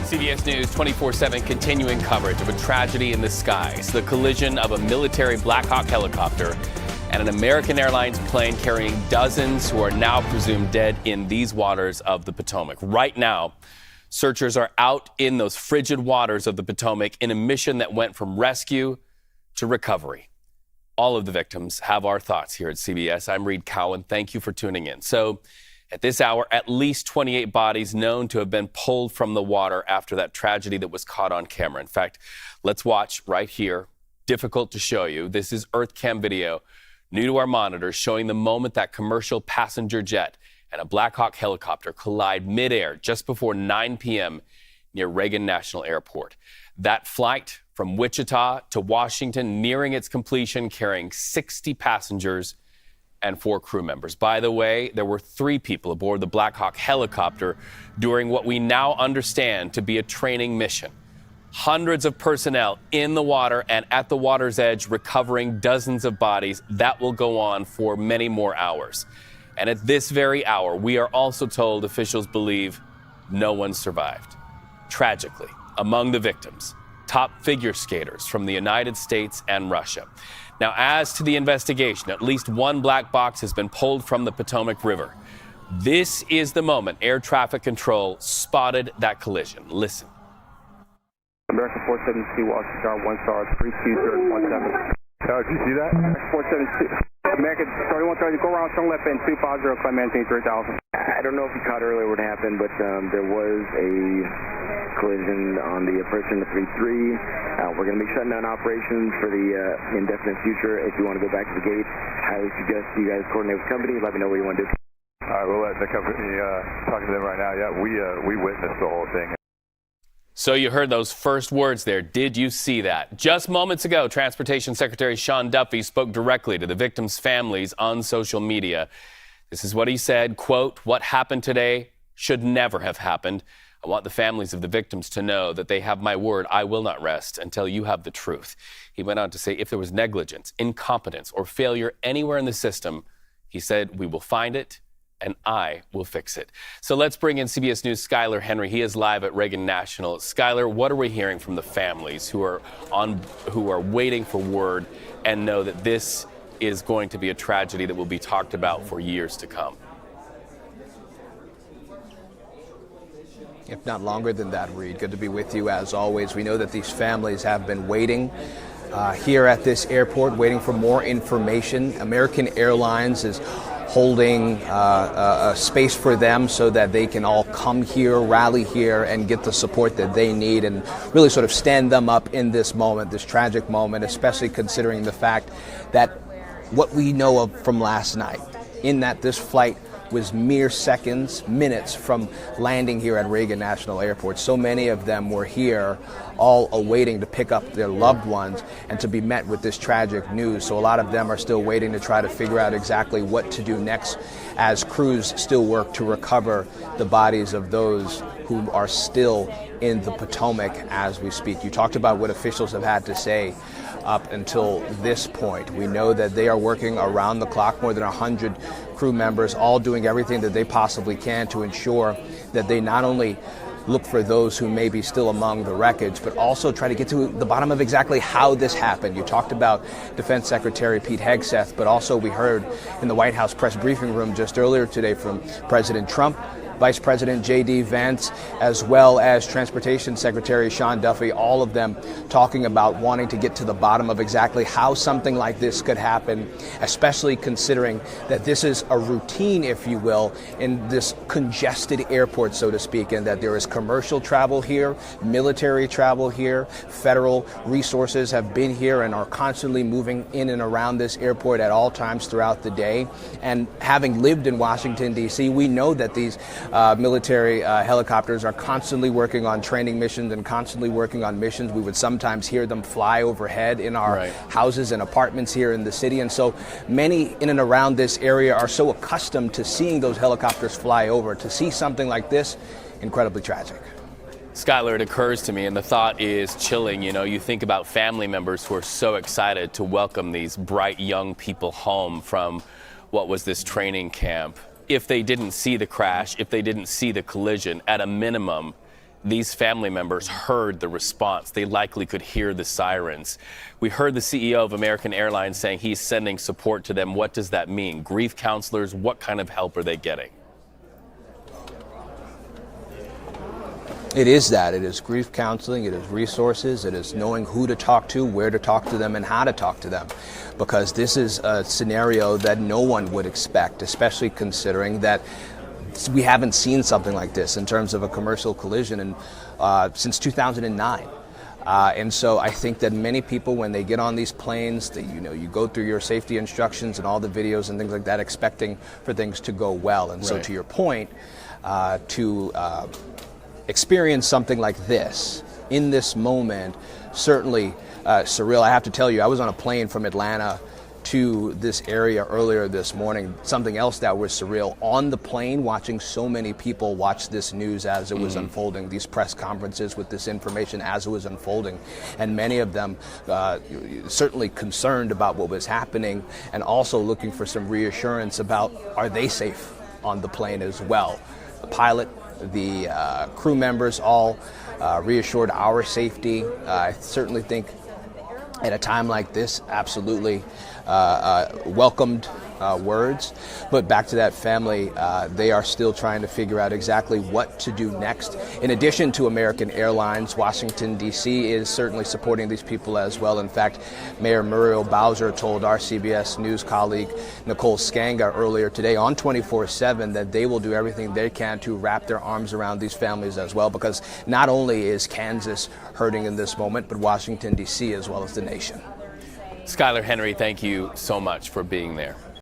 CBS News 24/7 continuing coverage of a tragedy in the skies, the collision of a military Black Hawk helicopter and an American Airlines plane carrying dozens who are now presumed dead in these waters of the Potomac. Right now, searchers are out in those frigid waters of the Potomac in a mission that went from rescue to recovery. All of the victims have our thoughts here at CBS. I'm Reed Cowan. Thank you for tuning in. So, at this hour, at least 28 bodies known to have been pulled from the water after that tragedy that was caught on camera. In fact, let's watch right here. Difficult to show you. This is Earth Cam video, new to our monitors, showing the moment that commercial passenger jet and a Black Hawk helicopter collide midair just before 9 p.m. near Reagan National Airport. That flight from Wichita to Washington nearing its completion, carrying 60 passengers and 4 crew members. By the way, there were 3 people aboard the Black Hawk helicopter during what we now understand to be a training mission. Hundreds of personnel in the water and at the water's edge recovering dozens of bodies. That will go on for many more hours. And at this very hour, we are also told officials believe no one survived. Tragically, among the victims, top figure skaters from the United States and Russia. Now, as to the investigation, at least one black box has been pulled from the Potomac River. This is the moment air traffic control spotted that collision. Listen. American 472, Washington, 1 star, 32017. Did you see that? 472. American 3130, go around, turn left end, 250, climb maintain 3000. I don't know if you caught earlier what happened, but there was a collision on the approach in the 3-3. We're going to be shutting down operations for the indefinite future. If you want to go back to the gate, highly suggest you guys coordinate with the company. Let me know what you want to do. All right, we'll let the company talk to them right now. Yeah, we witnessed the whole thing. So you heard those first words there. Did you see that? Just moments ago, Transportation Secretary Sean Duffy spoke directly to the victims' families on social media. This is what he said, quote, "What happened today should never have happened. I want the families of the victims to know that they have my word. I will not rest until you have the truth." He went on to say if there was negligence, incompetence, or failure anywhere in the system, he said, we will find it and I will fix it. So let's bring in CBS News Skyler Henry. He is live at Reagan National. Skyler, what are we hearing from the families who are waiting for word and know that this is going to be a tragedy that will be talked about for years to come? If not longer than that, Reed. Good to be with you as always. We know that these families have been waiting here at this airport, waiting for more information. American Airlines is holding a space for them so that they can all come here, rally here, and get the support that they need and really sort of stand them up in this moment, this tragic moment, especially considering the fact that what we know of from last night, in that this flight was mere seconds, minutes from landing here at Reagan National Airport. So many of them were here all awaiting to pick up their loved ones and to be met with this tragic news. So a lot of them are still waiting to try to figure out exactly what to do next as crews still work to recover the bodies of those who are still in the Potomac as we speak. You talked about what officials have had to say up until this point. We know that they are working around the clock, more than 100 crew members, all doing everything that they possibly can to ensure that they not only look for those who may be still among the wreckage, but also try to get to the bottom of exactly how this happened. You talked about Defense Secretary Pete Hegseth, but also we heard in the White House press briefing room just earlier today from President Trump, Vice President J.D. Vance, as well as Transportation Secretary Sean Duffy, all of them talking about wanting to get to the bottom of exactly how something like this could happen, especially considering that this is a routine, if you will, in this congested airport, so to speak, and that there is commercial travel here, military travel here, federal resources have been here and are constantly moving in and around this airport at all times throughout the day. And having lived in Washington, D.C., we know that these military helicopters are constantly working on training missions and constantly working on missions. We would sometimes hear them fly overhead in our houses and apartments here in the city. And so many in and around this area are so accustomed to seeing those helicopters fly over. To see something like this, incredibly tragic. Skyler, it occurs to me, and the thought is chilling. You know, you think about family members who are so excited to welcome these bright young people home from what was this training camp. If they didn't see the crash, if they didn't see the collision, at a minimum, these family members heard the response. They likely could hear the sirens. We heard the CEO of American Airlines saying he's sending support to them. What does that mean? Grief counselors, what kind of help are they getting? It is that. It is grief counseling, it is resources, it is knowing who to talk to, where to talk to them, and how to talk to them. Because this is a scenario that no one would expect, especially considering that we haven't seen something like this in terms of a commercial collision since 2009. And so I think that many people, when they get on these planes, you go through your safety instructions and all the videos and things like that, expecting for things to go well. And so to your point, to experience something like this in this moment, certainly surreal. I have to tell you, I was on a plane from Atlanta to this area earlier this morning. Something else that was surreal, on the plane, watching so many people watch this news as it was unfolding, these press conferences with this information as it was unfolding, and many of them certainly concerned about what was happening, and also looking for some reassurance about, are they safe on the plane as well? The pilot, the crew members, all reassured our safety. I certainly think at a time like this, absolutely welcomed words. But back to that family, they are still trying to figure out exactly what to do next. In addition to American Airlines, Washington, D.C. is certainly supporting these people as well. In fact, Mayor Muriel Bowser told our CBS News colleague Nicole Skanga earlier today on 24/7 that they will do everything they can to wrap their arms around these families as well, because not only is Kansas hurting in this moment, but Washington, D.C. as well as the nation. Skyler Henry, thank you so much for being there.